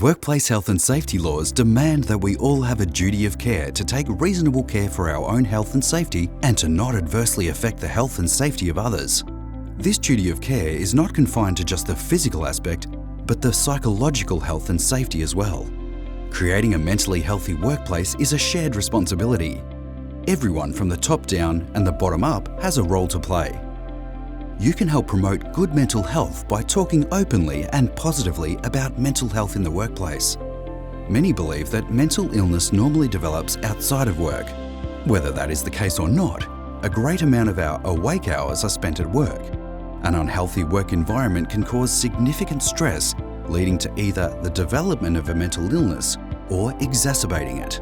Workplace health and safety laws demand that we all have a duty of care to take reasonable care for our own health and safety and to not adversely affect the health and safety of others. This duty of care is not confined to just the physical aspect, but the psychological health and safety as well. Creating a mentally healthy workplace is a shared responsibility. Everyone from the top down and the bottom up has a role to play. You can help promote good mental health by talking openly and positively about mental health in the workplace. Many believe that mental illness normally develops outside of work. Whether that is the case or not, a great amount of our awake hours are spent at work. An unhealthy work environment can cause significant stress, leading to either the development of a mental illness or exacerbating it.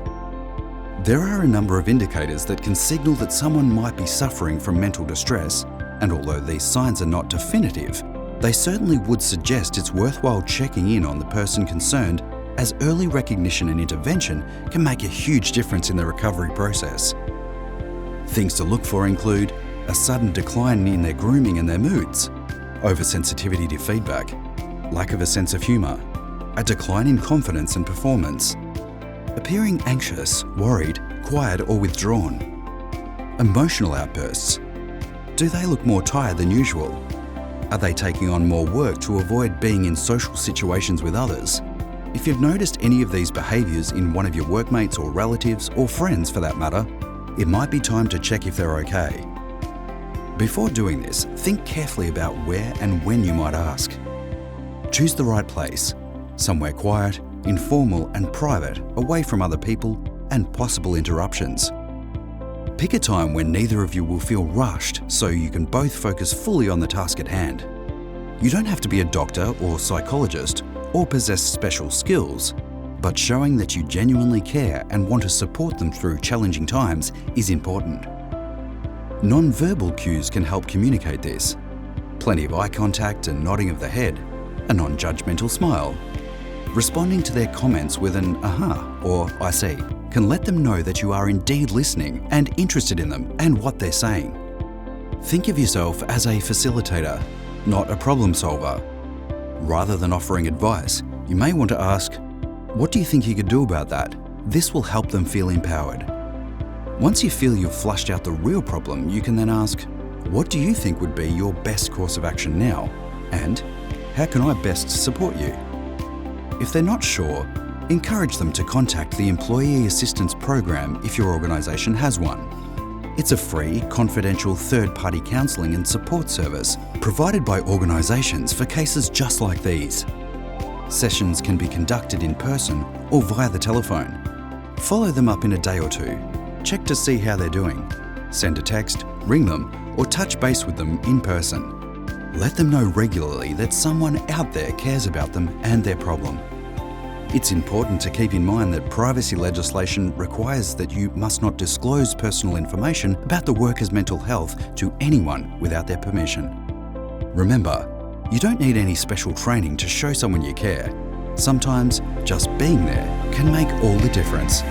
There are a number of indicators that can signal that someone might be suffering from mental distress, and although these signs are not definitive, they certainly would suggest it's worthwhile checking in on the person concerned, as early recognition and intervention can make a huge difference in the recovery process. Things to look for include a sudden decline in their grooming and their moods, oversensitivity to feedback, lack of a sense of humour, a decline in confidence and performance, appearing anxious, worried, quiet or withdrawn, emotional outbursts. Do they look more tired than usual? Are they taking on more work to avoid being in social situations with others? If you've noticed any of these behaviours in one of your workmates or relatives or friends for that matter, it might be time to check if they're okay. Before doing this, think carefully about where and when you might ask. Choose the right place, somewhere quiet, informal and private, away from other people and possible interruptions. Pick a time when neither of you will feel rushed so you can both focus fully on the task at hand. You don't have to be a doctor or psychologist or possess special skills, but showing that you genuinely care and want to support them through challenging times is important. Non-verbal cues can help communicate this. Plenty of eye contact and nodding of the head, a non-judgmental smile. Responding to their comments with an "aha" or "I see" can let them know that you are indeed listening and interested in them and what they're saying. Think of yourself as a facilitator, not a problem solver. Rather than offering advice, you may want to ask, "What do you think you could do about that?" This will help them feel empowered. Once you feel you've flushed out the real problem, you can then ask, "What do you think would be your best course of action now?" And, "How can I best support you?" If they're not sure, encourage them to contact the Employee Assistance Program if your organisation has one. It's a free, confidential third-party counselling and support service provided by organisations for cases just like these. Sessions can be conducted in person or via the telephone. Follow them up in a day or two. Check to see how they're doing. Send a text, ring them, or touch base with them in person. Let them know regularly that someone out there cares about them and their problem. It's important to keep in mind that privacy legislation requires that you must not disclose personal information about the worker's mental health to anyone without their permission. Remember, you don't need any special training to show someone you care. Sometimes just being there can make all the difference.